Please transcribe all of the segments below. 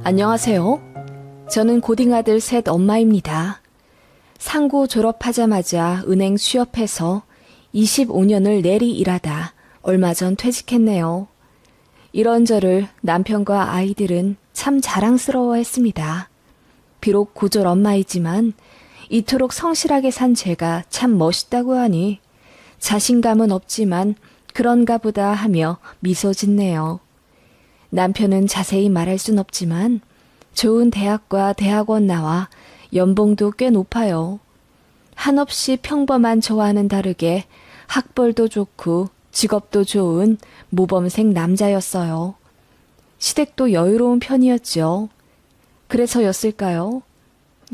안녕하세요. 저는 고딩아들 셋 엄마입니다. 상고 졸업하자마자 은행 취업해서 25년을 내리 일하다 얼마 전 퇴직했네요. 이런 저를 남편과 아이들은 참 자랑스러워했습니다. 비록 고졸 엄마이지만 이토록 성실하게 산 제가 참 멋있다고 하니 자신감은 없지만 그런가 보다 하며 미소 짓네요. 남편은 자세히 말할 순 없지만 좋은 대학과 대학원 나와 연봉도 꽤 높아요. 한없이 평범한 저와는 다르게 학벌도 좋고 직업도 좋은 모범생 남자였어요. 시댁도 여유로운 편이었죠. 그래서였을까요?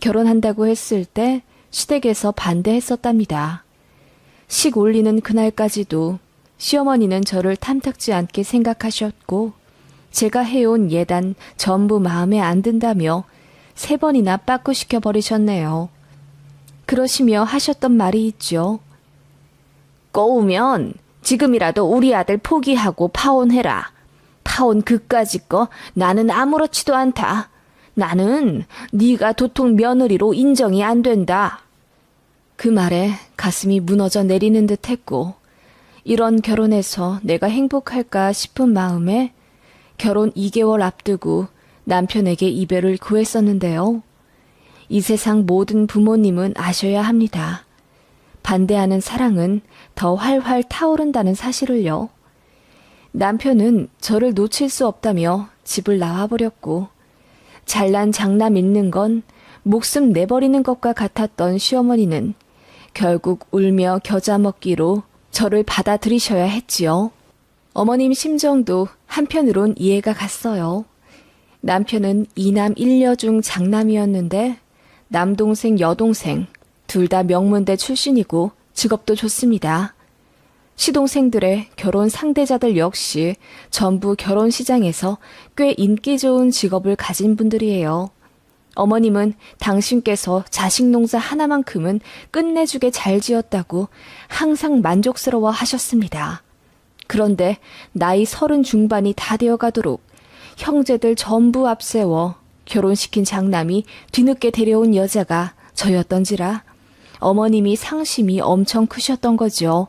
결혼한다고 했을 때 시댁에서 반대했었답니다. 식 올리는 그날까지도 시어머니는 저를 탐탁지 않게 생각하셨고 제가 해온 예단 전부 마음에 안 든다며 3번이나 빠꾸시켜 버리셨네요. 그러시며 하셨던 말이 있죠. 꼬우면 지금이라도 우리 아들 포기하고 파혼해라. 파혼 그까짓 거 나는 아무렇지도 않다. 나는 네가 도통 며느리로 인정이 안 된다. 그 말에 가슴이 무너져 내리는 듯 했고 이런 결혼에서 내가 행복할까 싶은 마음에 결혼 2개월 앞두고 남편에게 이별을 구했었는데요. 이 세상 모든 부모님은 아셔야 합니다. 반대하는 사랑은 더 활활 타오른다는 사실을요. 남편은 저를 놓칠 수 없다며 집을 나와버렸고 잘난 장남 있는 건 목숨 내버리는 것과 같았던 시어머니는 결국 울며 겨자 먹기로 저를 받아들이셔야 했지요. 어머님 심정도 한편으론 이해가 갔어요. 남편은 2남 1녀 중 장남이었는데 남동생 여동생 둘 다 명문대 출신이고 직업도 좋습니다. 시동생들의 결혼 상대자들 역시 전부 결혼 시장에서 꽤 인기 좋은 직업을 가진 분들이에요. 어머님은 당신께서 자식 농사 하나만큼은 끝내주게 잘 지었다고 항상 만족스러워 하셨습니다. 그런데 나이 30 중반이 다 되어가도록 형제들 전부 앞세워 결혼시킨 장남이 뒤늦게 데려온 여자가 저였던지라 어머님이 상심이 엄청 크셨던 거죠.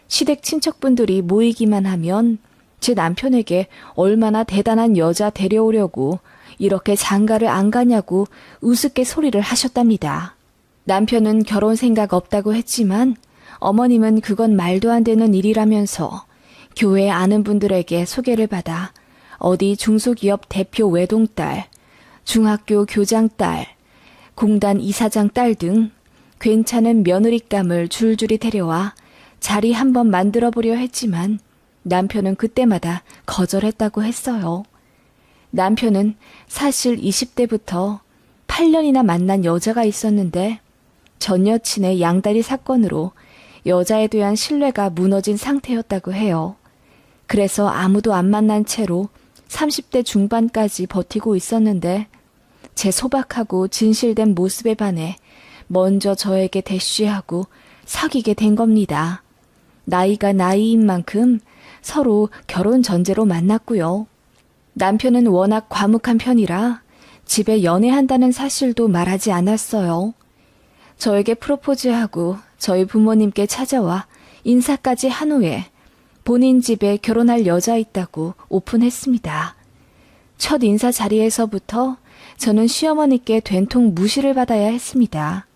시댁 친척분들이 모이기만 하면 제 남편에게 얼마나 대단한 여자 데려오려고 이렇게 장가를 안 가냐고 우습게 소리를 하셨답니다. 남편은 결혼 생각 없다고 했지만 어머님은 그건 말도 안 되는 일이라면서 교회 아는 분들에게 소개를 받아 어디 중소기업 대표 외동딸, 중학교 교장 딸, 공단 이사장 딸 등 괜찮은 며느리감을 줄줄이 데려와 자리 한번 만들어보려 했지만 남편은 그때마다 거절했다고 했어요. 남편은 사실 20대부터 8년이나 만난 여자가 있었는데 전 여친의 양다리 사건으로 여자에 대한 신뢰가 무너진 상태였다고 해요. 그래서 아무도 안 만난 채로 30대 중반까지 버티고 있었는데 제 소박하고 진실된 모습에 반해 먼저 저에게 대쉬하고 사귀게 된 겁니다. 나이가 나이인 만큼 서로 결혼 전제로 만났고요. 남편은 워낙 과묵한 편이라 집에 연애한다는 사실도 말하지 않았어요. 저에게 프로포즈하고 저희 부모님께 찾아와 인사까지 한 후에 본인 집에 결혼할 여자 있다고 오픈했습니다. 첫 인사 자리에서부터 저는 시어머니께 된통 무시를 받아야 했습니다.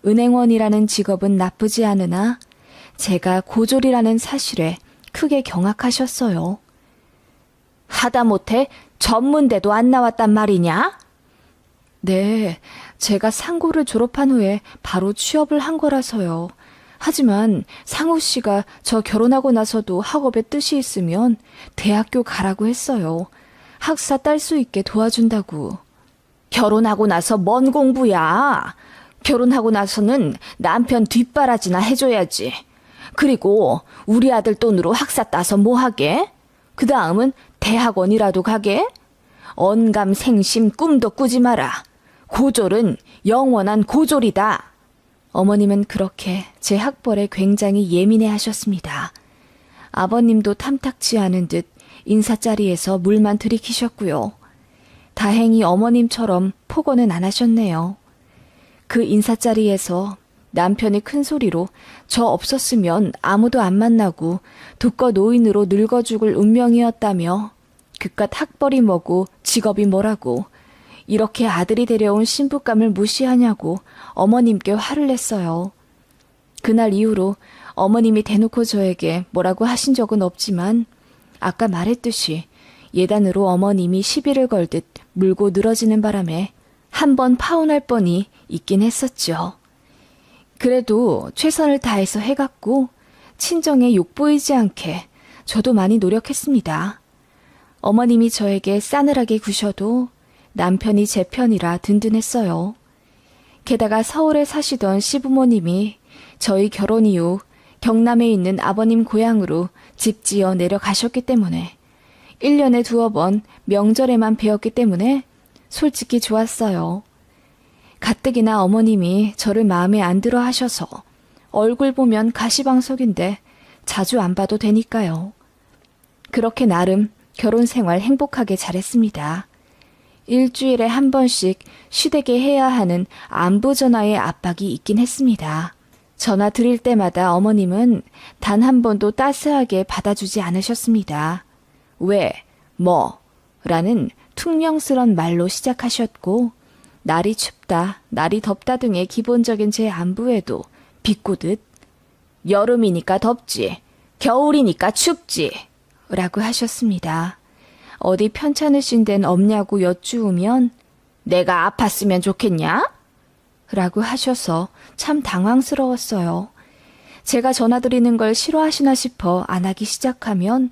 은행원이라는 직업은 나쁘지 않으나 제가 고졸이라는 사실에 크게 경악하셨어요. 하다못해 전문대도 안 나왔단 말이냐? 네, 제가 상고를 졸업한 후에 바로 취업을 한 거라서요. 하지만 상우 씨가 저 결혼하고 나서도 학업에 뜻이 있으면 대학교 가라고 했어요. 학사 딸 수 있게 도와준다고. 결혼하고 나서 뭔 공부야? 결혼하고 나서는 남편 뒷바라지나 해줘야지. 그리고 우리 아들 돈으로 학사 따서 뭐 하게? 그 다음은 대학원이라도 가게? 언감생심 꿈도 꾸지 마라. 고졸은 영원한 고졸이다. 어머님은 그렇게 제 학벌에 굉장히 예민해 하셨습니다. 아버님도 탐탁치 않은 듯 인사자리에서 물만 들이키셨고요. 다행히 어머님처럼 폭언은 안 하셨네요. 그 인사자리에서 남편이 큰 소리로 저 없었으면 아무도 안 만나고 독거 노인으로 늙어 죽을 운명이었다며 그깟 학벌이 뭐고 직업이 뭐라고 이렇게 아들이 데려온 신부감을 무시하냐고 어머님께 화를 냈어요. 그날 이후로 어머님이 대놓고 저에게 뭐라고 하신 적은 없지만 아까 말했듯이 예단으로 어머님이 시비를 걸듯 물고 늘어지는 바람에 한 번 파혼할 뻔이 있긴 했었죠. 그래도 최선을 다해서 해갔고 친정에 욕보이지 않게 저도 많이 노력했습니다. 어머님이 저에게 싸늘하게 구셔도 남편이 제 편이라 든든했어요. 게다가 서울에 사시던 시부모님이 저희 결혼 이후 경남에 있는 아버님 고향으로 집 지어 내려가셨기 때문에 1년에 2번 명절에만 뵈었기 때문에 솔직히 좋았어요. 가뜩이나 어머님이 저를 마음에 안 들어 하셔서 얼굴 보면 가시방석인데 자주 안 봐도 되니까요. 그렇게 나름 결혼 생활 행복하게 잘했습니다. 일주일에 한 번씩 시댁에 해야 하는 안부 전화의 압박이 있긴 했습니다. 전화 드릴 때마다 어머님은 단 한 번도 따스하게 받아주지 않으셨습니다. 왜, 뭐, 라는 퉁명스런 말로 시작하셨고 날이 춥다, 날이 덥다 등의 기본적인 제 안부에도 비꼬듯 여름이니까 덥지, 겨울이니까 춥지 라고 하셨습니다. 어디 편찮으신 데는 없냐고 여쭈으면 내가 아팠으면 좋겠냐? 라고 하셔서 참 당황스러웠어요. 제가 전화드리는 걸 싫어하시나 싶어 안 하기 시작하면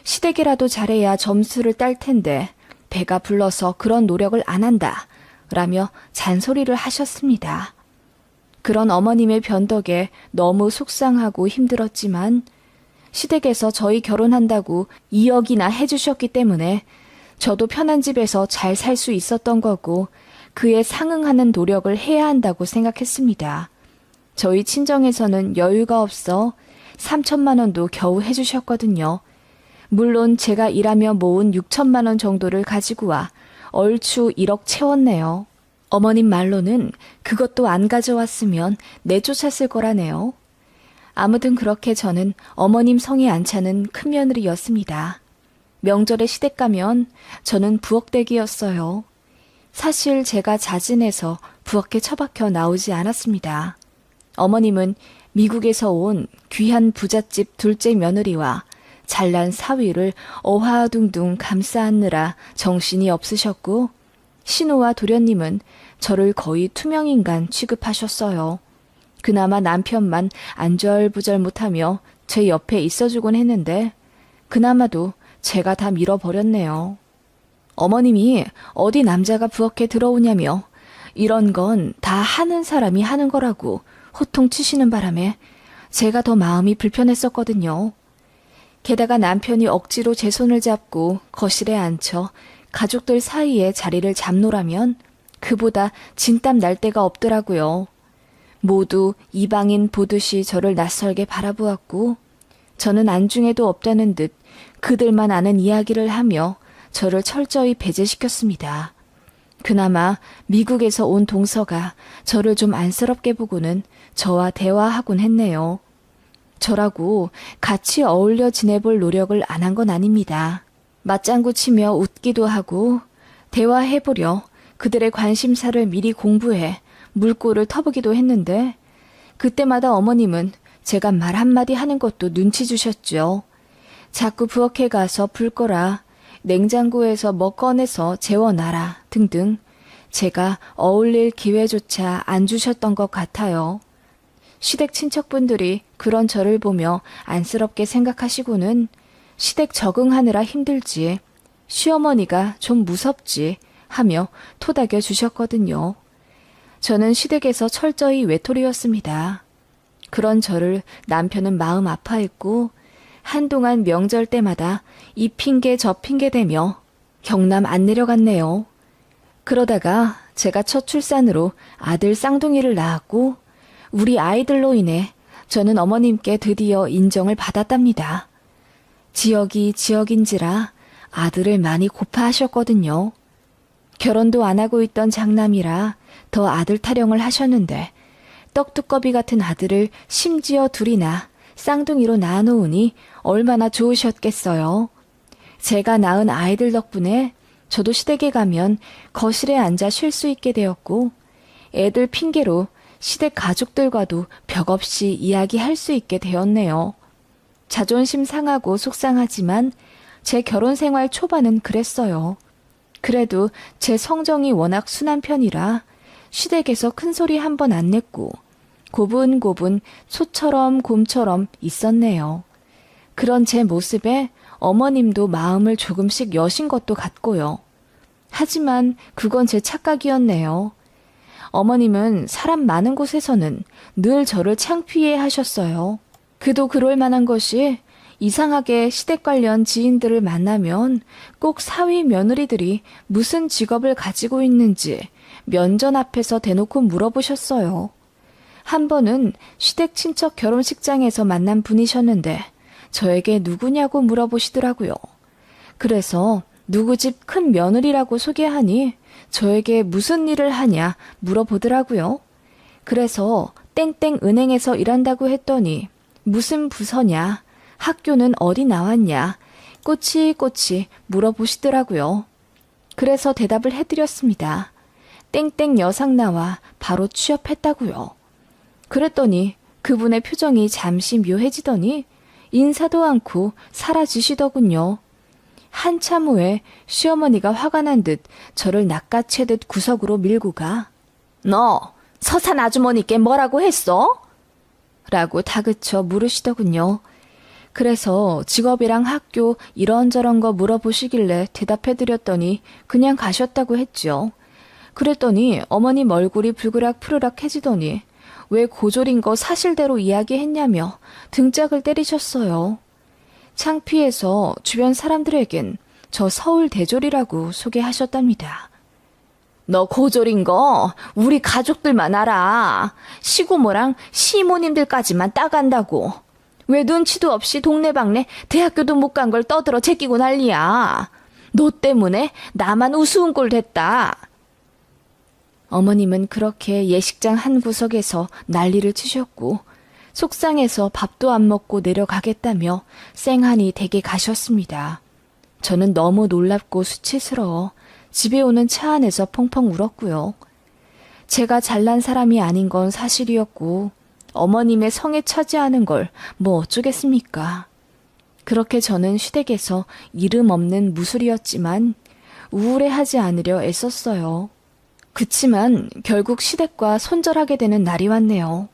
시댁이라도 잘해야 점수를 딸 텐데 배가 불러서 그런 노력을 안 한다 라며 잔소리를 하셨습니다. 그런 어머님의 변덕에 너무 속상하고 힘들었지만 시댁에서 저희 결혼한다고 2억이나 해주셨기 때문에 저도 편한 집에서 잘 살 수 있었던 거고 그에 상응하는 노력을 해야 한다고 생각했습니다. 저희 친정에서는 여유가 없어 3천만 원도 겨우 해주셨거든요. 물론 제가 일하며 모은 6천만 원 정도를 가지고 와 얼추 1억 채웠네요. 어머님 말로는 그것도 안 가져왔으면 내쫓았을 거라네요. 아무튼 그렇게 저는 어머님 성에 안 차는 큰며느리였습니다. 명절에 시댁 가면 저는 부엌대기였어요. 사실 제가 자진해서 부엌에 처박혀 나오지 않았습니다. 어머님은 미국에서 온 귀한 부잣집 둘째 며느리와 잘난 사위를 어화둥둥 감싸안느라 정신이 없으셨고 신우와 도련님은 저를 거의 투명인간 취급하셨어요. 그나마 남편만 안절부절 못하며 제 옆에 있어주곤 했는데 그나마도 제가 다 밀어버렸네요. 어머님이 어디 남자가 부엌에 들어오냐며 이런 건 다 하는 사람이 하는 거라고 호통치시는 바람에 제가 더 마음이 불편했었거든요. 게다가 남편이 억지로 제 손을 잡고 거실에 앉혀 가족들 사이에 자리를 잡노라면 그보다 진땀 날 데가 없더라고요. 모두 이방인 보듯이 저를 낯설게 바라보았고 저는 안중에도 없다는 듯 그들만 아는 이야기를 하며 저를 철저히 배제시켰습니다. 그나마 미국에서 온 동서가 저를 좀 안쓰럽게 보고는 저와 대화하곤 했네요. 저라고 같이 어울려 지내볼 노력을 안 한 건 아닙니다. 맞장구 치며 웃기도 하고 대화해보려 그들의 관심사를 미리 공부해 물꼬를 터보기도 했는데 그때마다 어머님은 제가 말 한마디 하는 것도 눈치 주셨죠. 자꾸 부엌에 가서 불 꺼라, 냉장고에서 뭐 꺼내서 재워놔라 등등 제가 어울릴 기회조차 안 주셨던 것 같아요. 시댁 친척분들이 그런 저를 보며 안쓰럽게 생각하시고는 시댁 적응하느라 힘들지, 시어머니가 좀 무섭지 하며 토닥여 주셨거든요. 저는 시댁에서 철저히 외톨이였습니다. 그런 저를 남편은 마음 아파했고 한동안 명절 때마다 이 핑계 저 핑계 대며 경남 안 내려갔네요. 그러다가 제가 첫 출산으로 아들 쌍둥이를 낳았고 우리 아이들로 인해 저는 어머님께 드디어 인정을 받았답니다. 지역이 지역인지라 아들을 많이 고파하셨거든요. 결혼도 안 하고 있던 장남이라 더 아들 타령을 하셨는데 떡두꺼비 같은 아들을 심지어 둘이나 쌍둥이로 낳아놓으니 얼마나 좋으셨겠어요. 제가 낳은 아이들 덕분에 저도 시댁에 가면 거실에 앉아 쉴 수 있게 되었고 애들 핑계로 시댁 가족들과도 벽없이 이야기할 수 있게 되었네요. 자존심 상하고 속상하지만 제 결혼 생활 초반은 그랬어요. 그래도 제 성정이 워낙 순한 편이라 시댁에서 큰 소리 한 번 안 냈고 고분고분 소처럼 곰처럼 있었네요. 그런 제 모습에 어머님도 마음을 조금씩 여신 것도 같고요. 하지만 그건 제 착각이었네요. 어머님은 사람 많은 곳에서는 늘 저를 창피해 하셨어요. 그도 그럴 만한 것이 이상하게 시댁 관련 지인들을 만나면 꼭 사위 며느리들이 무슨 직업을 가지고 있는지 면전 앞에서 대놓고 물어보셨어요. 한 번은 시댁 친척 결혼식장에서 만난 분이셨는데 저에게 누구냐고 물어보시더라고요. 그래서 누구 집 큰 며느리라고 소개하니 저에게 무슨 일을 하냐 물어보더라고요. 그래서 땡땡 은행에서 일한다고 했더니 무슨 부서냐, 학교는 어디 나왔냐, 꼬치꼬치 물어보시더라고요. 그래서 대답을 해드렸습니다. 땡땡 여상 나와 바로 취업했다고요. 그랬더니 그분의 표정이 잠시 묘해지더니 인사도 않고 사라지시더군요. 한참 후에 시어머니가 화가 난 듯 저를 낚아채듯 구석으로 밀고 가. 너 서산 아주머니께 뭐라고 했어? 라고 다그쳐 물으시더군요. 그래서 직업이랑 학교 이런저런 거 물어보시길래 대답해드렸더니 그냥 가셨다고 했죠. 그랬더니 어머님 얼굴이 불그락 푸르락 해지더니 왜 고졸인 거 사실대로 이야기했냐며 등짝을 때리셨어요. 창피해서 주변 사람들에겐 저 서울 대졸이라고 소개하셨답니다. 너 고졸인 거 우리 가족들만 알아. 시고모랑 시모님들까지만 따간다고. 왜 눈치도 없이 동네방네 대학교도 못 간 걸 떠들어 제끼고 난리야. 너 때문에 나만 우스운 꼴 됐다. 어머님은 그렇게 예식장 한 구석에서 난리를 치셨고 속상해서 밥도 안 먹고 내려가겠다며 쌩하니 댁에 가셨습니다. 저는 너무 놀랍고 수치스러워 집에 오는 차 안에서 펑펑 울었고요. 제가 잘난 사람이 아닌 건 사실이었고 어머님의 성에 차지하는 걸 뭐 어쩌겠습니까. 그렇게 저는 시댁에서 이름 없는 무술이었지만 우울해하지 않으려 애썼어요. 그치만 결국 시댁과 손절하게 되는 날이 왔네요.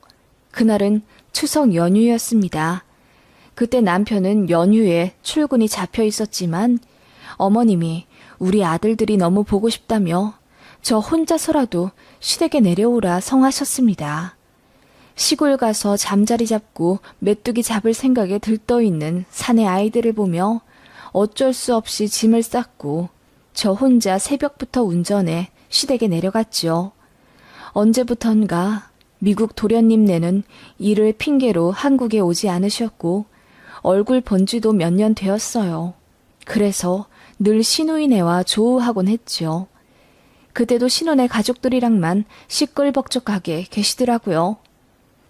그날은 추석 연휴였습니다. 그때 남편은 연휴에 출근이 잡혀 있었지만 어머님이 우리 아들들이 너무 보고 싶다며 저 혼자서라도 시댁에 내려오라 성하셨습니다. 시골 가서 잠자리 잡고 메뚜기 잡을 생각에 들떠있는 사내 아이들을 보며 어쩔 수 없이 짐을 쌌고 저 혼자 새벽부터 운전해 시댁에 내려갔죠. 언제부턴가 미국 도련님네는 일을 핑계로 한국에 오지 않으셨고 얼굴 본 지도 몇 년 되었어요. 그래서 늘 시누이네와 조우하곤 했죠. 그때도 신혼의 가족들이랑만 시끌벅적하게 계시더라고요.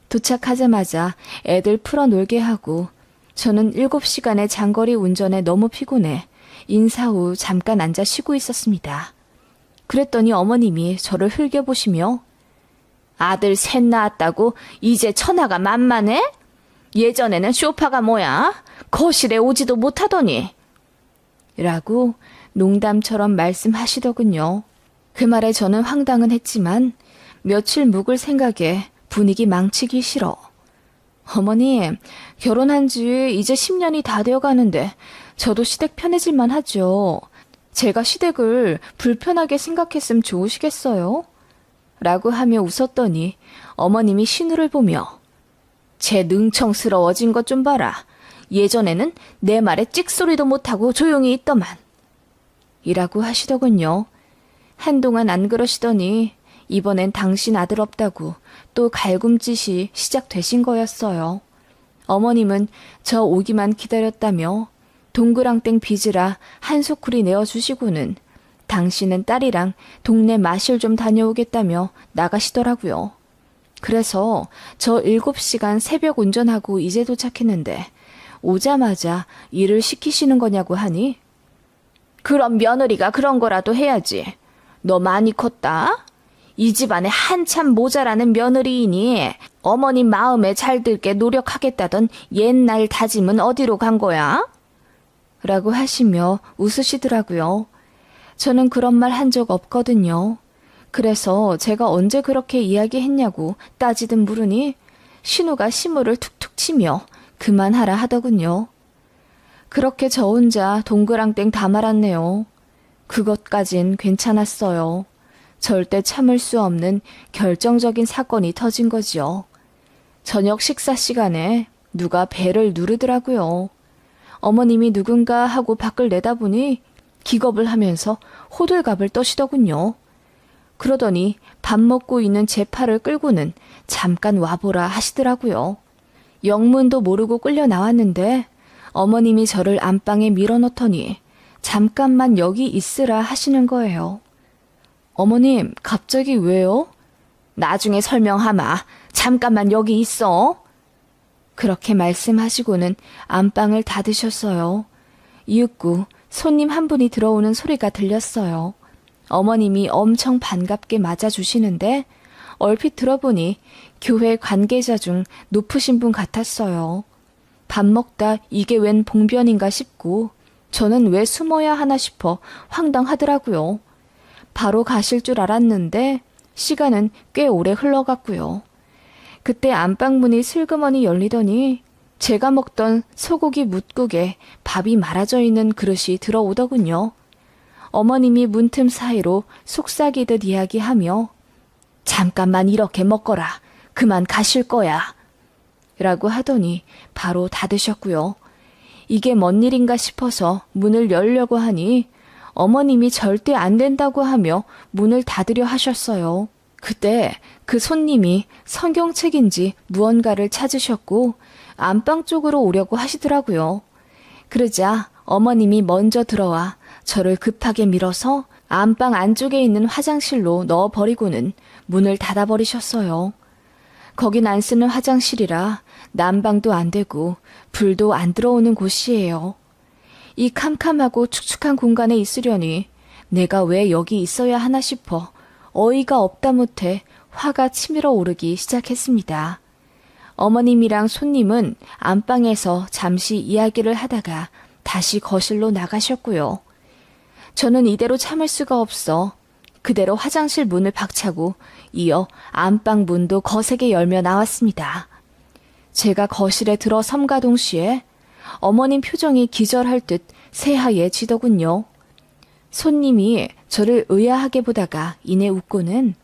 도착하자마자 애들 풀어놀게 하고 저는 7시간의 장거리 운전에 너무 피곤해 인사 후 잠깐 앉아 쉬고 있었습니다. 그랬더니 어머님이 저를 흘겨보시며 아들 셋 낳았다고 이제 처나가 만만해? 예전에는 쇼파가 뭐야? 거실에 오지도 못하더니 라고 농담처럼 말씀하시더군요. 그 말에 저는 황당은 했지만 며칠 묵을 생각에 분위기 망치기 싫어. 어머니, 결혼한 지 이제 10년이 다 되어가는데 저도 시댁 편해질만 하죠. 제가 시댁을 불편하게 생각했으면 좋으시겠어요? 라고 하며 웃었더니 어머님이 신우를 보며 쟤 능청스러워진 것 좀 봐라. 예전에는 내 말에 찍소리도 못하고 조용히 있더만. 이라고 하시더군요. 한동안 안 그러시더니 이번엔 당신 아들 없다고 또 갈굼짓이 시작되신 거였어요. 어머님은 저 오기만 기다렸다며 동그랑땡 빚이라 한 소쿠리 내어주시고는 당신은 딸이랑 동네 마실 좀 다녀오겠다며 나가시더라고요. 그래서 저 7시간 새벽 운전하고 이제 도착했는데 오자마자 일을 시키시는 거냐고 하니 그럼 며느리가 그런 거라도 해야지. 너 많이 컸다? 이 집안에 한참 모자라는 며느리이니 어머님 마음에 잘 들게 노력하겠다던 옛날 다짐은 어디로 간 거야? 라고 하시며 웃으시더라고요. 저는 그런 말 한 적 없거든요. 그래서 제가 언제 그렇게 이야기했냐고 따지듯 물으니 신우가 시무를 툭툭 치며 그만하라 하더군요. 그렇게 저 혼자 동그랑땡 다 말았네요. 그것까진 괜찮았어요. 절대 참을 수 없는 결정적인 사건이 터진 거지요. 저녁 식사 시간에 누가 배를 누르더라고요. 어머님이 누군가 하고 밖을 내다보니 기겁을 하면서 호들갑을 떠시더군요. 그러더니 밥 먹고 있는 제 팔을 끌고는 잠깐 와보라 하시더라고요. 영문도 모르고 끌려 나왔는데 어머님이 저를 안방에 밀어넣더니 잠깐만 여기 있으라 하시는 거예요. 어머님, 갑자기 왜요? 나중에 설명하마. 잠깐만 여기 있어. 그렇게 말씀하시고는 안방을 닫으셨어요. 이윽고 손님 한 분이 들어오는 소리가 들렸어요. 어머님이 엄청 반갑게 맞아주시는데 얼핏 들어보니 교회 관계자 중 높으신 분 같았어요. 밥 먹다 이게 웬 봉변인가 싶고 저는 왜 숨어야 하나 싶어 황당하더라고요. 바로 가실 줄 알았는데 시간은 꽤 오래 흘러갔고요. 그때 안방문이 슬그머니 열리더니 제가 먹던 소고기 뭇국에 밥이 말아져 있는 그릇이 들어오더군요. 어머님이 문틈 사이로 속삭이듯 이야기하며 잠깐만 이렇게 먹거라. 그만 가실 거야. 라고 하더니 바로 닫으셨고요. 이게 뭔 일인가 싶어서 문을 열려고 하니 어머님이 절대 안 된다고 하며 문을 닫으려 하셨어요. 그때 그 손님이 성경책인지 무언가를 찾으셨고 안방 쪽으로 오려고 하시더라고요. 그러자 어머님이 먼저 들어와 저를 급하게 밀어서 안방 안쪽에 있는 화장실로 넣어버리고는 문을 닫아버리셨어요. 거긴 안 쓰는 화장실이라 난방도 안 되고 불도 안 들어오는 곳이에요. 이 캄캄하고 축축한 공간에 있으려니 내가 왜 여기 있어야 하나 싶어 어이가 없다 못해 화가 치밀어 오르기 시작했습니다. 어머님이랑 손님은 안방에서 잠시 이야기를 하다가 다시 거실로 나가셨고요. 저는 이대로 참을 수가 없어 그대로 화장실 문을 박차고 이어 안방 문도 거세게 열며 나왔습니다. 제가 거실에 들어섬과 동시에 어머님 표정이 기절할 듯 새하얘지더군요. 손님이 저를 의아하게 보다가 이내 웃고는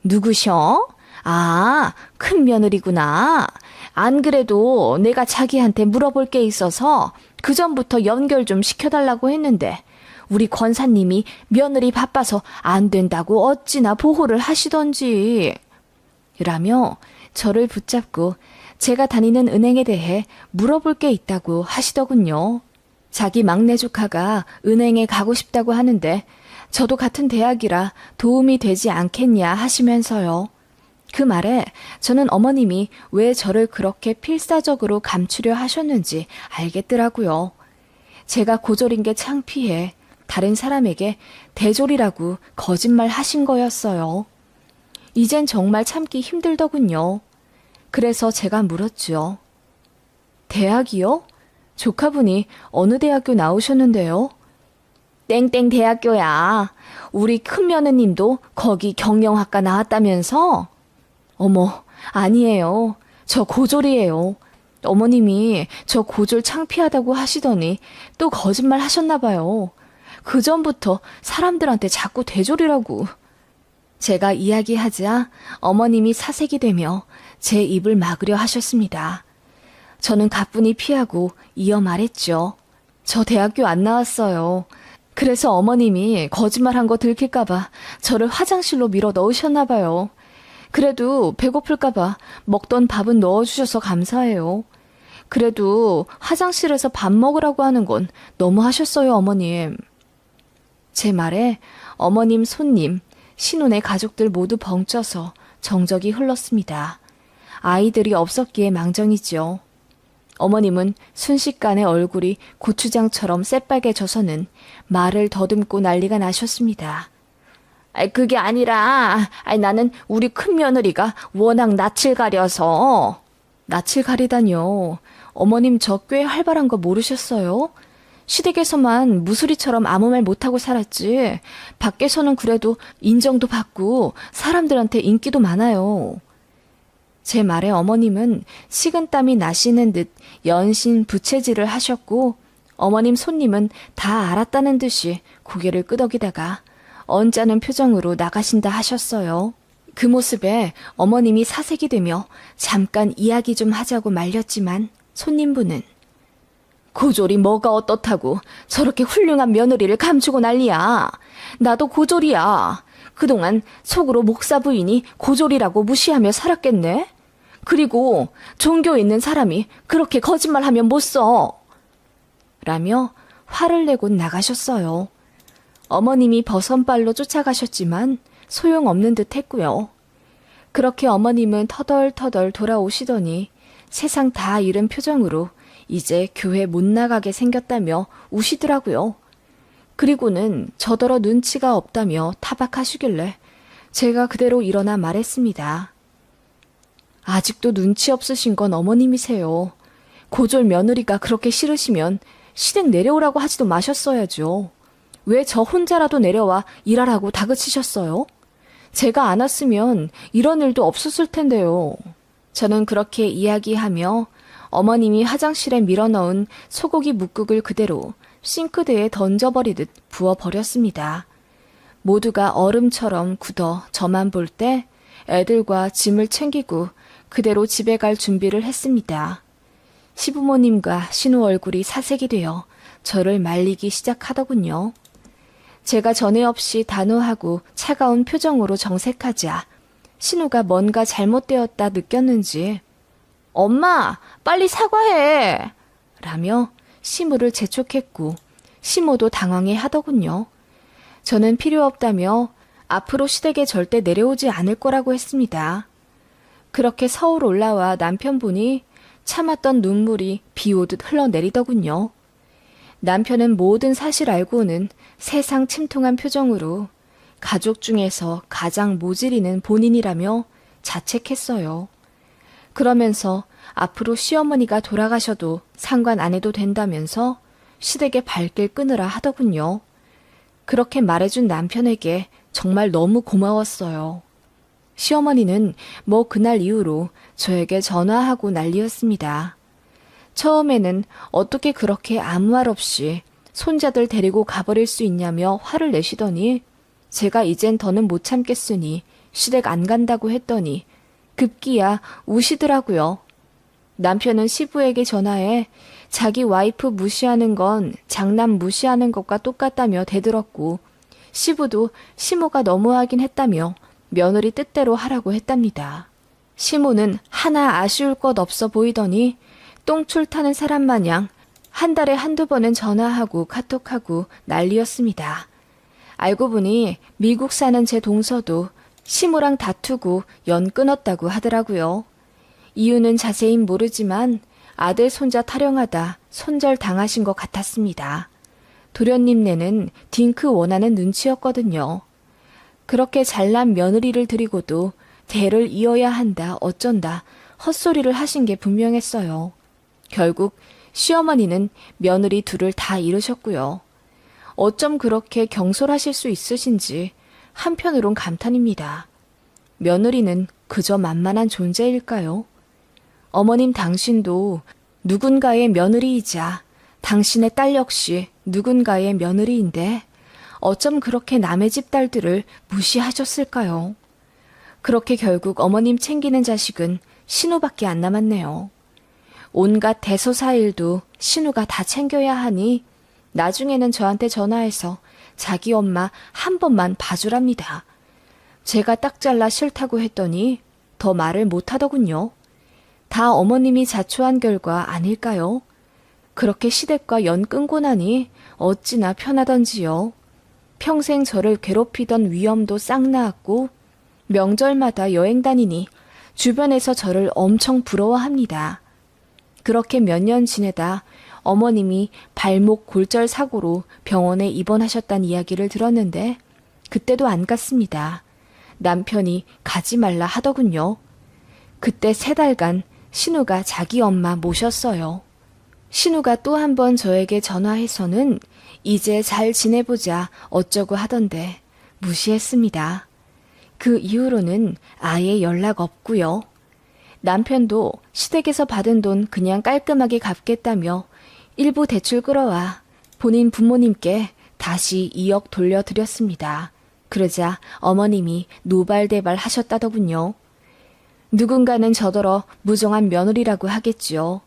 누구셔? 아, 큰 며느리구나. 안 그래도 내가 자기한테 물어볼 게 있어서 그 전부터 연결 좀 시켜달라고 했는데 우리 권사님이 며느리 바빠서 안 된다고 어찌나 보호를 하시던지. 라며 저를 붙잡고 제가 다니는 은행에 대해 물어볼 게 있다고 하시더군요. 자기 막내 조카가 은행에 가고 싶다고 하는데 저도 같은 대학이라 도움이 되지 않겠냐 하시면서요. 그 말에 저는 어머님이 왜 저를 그렇게 필사적으로 감추려 하셨는지 알겠더라고요. 제가 고졸인 게 창피해 다른 사람에게 대졸이라고 거짓말 하신 거였어요. 이젠 정말 참기 힘들더군요. 그래서 제가 물었죠. 대학이요? 조카분이 어느 대학교 나오셨는데요? 땡땡 대학교야. 우리 큰며느님도 거기 경영학과 나왔다면서? 어머, 아니에요. 저 고졸이에요. 어머님이 저 고졸 창피하다고 하시더니 또 거짓말 하셨나 봐요. 그 전부터 사람들한테 자꾸 대졸이라고. 제가 이야기하자 어머님이 사색이 되며 제 입을 막으려 하셨습니다. 저는 가뿐히 피하고 이어 말했죠. 저 대학교 안 나왔어요. 그래서 어머님이 거짓말한 거 들킬까봐 저를 화장실로 밀어 넣으셨나 봐요. 그래도 배고플까봐 먹던 밥은 넣어주셔서 감사해요. 그래도 화장실에서 밥 먹으라고 하는 건 너무 하셨어요, 어머님. 제 말에 어머님, 손님, 신혼의 가족들 모두 벙쪄서 정적이 흘렀습니다. 아이들이 없었기에 망정이지요. 어머님은 순식간에 얼굴이 고추장처럼 새빨개져서는 말을 더듬고 난리가 나셨습니다. 그게 아니라 나는 우리 큰며느리가 워낙 낯을 가려서. 낯을 가리다뇨. 어머님 저 꽤 활발한 거 모르셨어요? 시댁에서만 무수리처럼 아무 말 못하고 살았지 밖에서는 그래도 인정도 받고 사람들한테 인기도 많아요. 제 말에 어머님은 식은땀이 나시는 듯 연신 부채질을 하셨고 어머님 손님은 다 알았다는 듯이 고개를 끄덕이다가 언짢은 표정으로 나가신다 하셨어요. 그 모습에 어머님이 사색이 되며 잠깐 이야기 좀 하자고 말렸지만 손님분은 고졸이 뭐가 어떻다고 저렇게 훌륭한 며느리를 감추고 난리야. 나도 고졸이야. 그동안 속으로 목사 부인이 고졸이라고 무시하며 살았겠네. 그리고 종교 있는 사람이 그렇게 거짓말하면 못 써. 라며 화를 내곤 나가셨어요. 어머님이 버선발로 쫓아가셨지만 소용없는 듯 했고요. 그렇게 어머님은 터덜터덜 돌아오시더니 세상 다 잃은 표정으로 이제 교회 못 나가게 생겼다며 우시더라고요. 그리고는 저더러 눈치가 없다며 타박하시길래 제가 그대로 일어나 말했습니다. 아직도 눈치 없으신 건 어머님이세요. 고졸 며느리가 그렇게 싫으시면 시댁 내려오라고 하지도 마셨어야죠. 왜 저 혼자라도 내려와 일하라고 다그치셨어요? 제가 안 왔으면 이런 일도 없었을 텐데요. 저는 그렇게 이야기하며 어머님이 화장실에 밀어넣은 소고기 묵국을 그대로 싱크대에 던져버리듯 부어버렸습니다. 모두가 얼음처럼 굳어 저만 볼 때 애들과 짐을 챙기고 그대로 집에 갈 준비를 했습니다. 시부모님과 신우 얼굴이 사색이 되어 저를 말리기 시작하더군요. 제가 전에 없이 단호하고 차가운 표정으로 정색하자 신우가 뭔가 잘못되었다 느꼈는지 엄마, 빨리 사과해! 라며 시무를 재촉했고 시모도 당황해 하더군요. 저는 필요 없다며 앞으로 시댁에 절대 내려오지 않을 거라고 했습니다. 그렇게 서울 올라와 남편분이 참았던 눈물이 비 오듯 흘러내리더군요. 남편은 모든 사실 알고는 세상 침통한 표정으로 가족 중에서 가장 모질이는 본인이라며 자책했어요. 그러면서 앞으로 시어머니가 돌아가셔도 상관 안 해도 된다면서 시댁의 발길 끊으라 하더군요. 그렇게 말해준 남편에게 정말 너무 고마웠어요. 시어머니는 뭐 그날 이후로 저에게 전화하고 난리였습니다. 처음에는 어떻게 그렇게 아무 말 없이 손자들 데리고 가버릴 수 있냐며 화를 내시더니 제가 이젠 더는 못 참겠으니 시댁 안 간다고 했더니 급기야 우시더라고요. 남편은 시부에게 전화해 자기 와이프 무시하는 건 장남 무시하는 것과 똑같다며 대들었고 시부도 시모가 너무하긴 했다며 며느리 뜻대로 하라고 했답니다. 시모는 하나 아쉬울 것 없어 보이더니 똥줄 타는 사람 마냥 한 달에 한두 번은 전화하고 카톡하고 난리였습니다. 알고 보니 미국 사는 제 동서도 시모랑 다투고 연 끊었다고 하더라고요. 이유는 자세히 모르지만 아들 손자 타령하다 손절 당하신 것 같았습니다. 도련님네는 딩크 원하는 눈치였거든요. 그렇게 잘난 며느리를 들이고도 대를 이어야 한다 어쩐다 헛소리를 하신 게 분명했어요. 결국 시어머니는 며느리 둘을 다 잃으셨고요. 어쩜 그렇게 경솔하실 수 있으신지 한편으론 감탄입니다. 며느리는 그저 만만한 존재일까요? 어머님 당신도 누군가의 며느리이자 당신의 딸 역시 누군가의 며느리인데 어쩜 그렇게 남의 집 딸들을 무시하셨을까요? 그렇게 결국 어머님 챙기는 자식은 신우밖에 안 남았네요. 온갖 대소사일도 신우가 다 챙겨야 하니 나중에는 저한테 전화해서 자기 엄마 한 번만 봐주랍니다. 제가 딱 잘라 싫다고 했더니 더 말을 못하더군요. 다 어머님이 자초한 결과 아닐까요? 그렇게 시댁과 연 끊고 나니 어찌나 편하던지요. 평생 저를 괴롭히던 위험도 싹 나았고 명절마다 여행 다니니 주변에서 저를 엄청 부러워합니다. 그렇게 몇 년 지내다 어머님이 발목 골절 사고로 병원에 입원하셨다는 이야기를 들었는데 그때도 안 갔습니다. 남편이 가지 말라 하더군요. 그때 3달간 신우가 자기 엄마 모셨어요. 신우가 또 한 번 저에게 전화해서는 이제 잘 지내보자 어쩌고 하던데 무시했습니다. 그 이후로는 아예 연락 없고요. 남편도 시댁에서 받은 돈 그냥 깔끔하게 갚겠다며 일부 대출 끌어와 본인 부모님께 다시 2억 돌려드렸습니다. 그러자 어머님이 노발대발 하셨다더군요. 누군가는 저더러 무정한 며느리라고 하겠지요.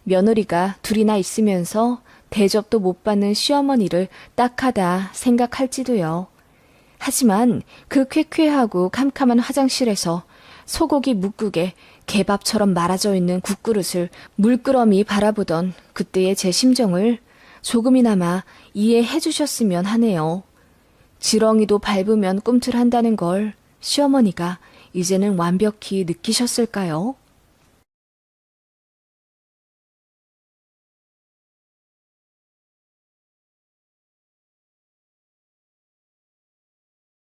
며느리가 둘이나 있으면서 대접도 못 받는 시어머니를 딱하다 생각할지도요. 하지만 그 쾌쾌하고 캄캄한 화장실에서 소고기 묵국에 개밥처럼 말아져 있는 국그릇을 물끄러미 바라보던 그때의 제 심정을 조금이나마 이해해 주셨으면 하네요. 지렁이도 밟으면 꿈틀한다는 걸 시어머니가 이제는 완벽히 느끼셨을까요?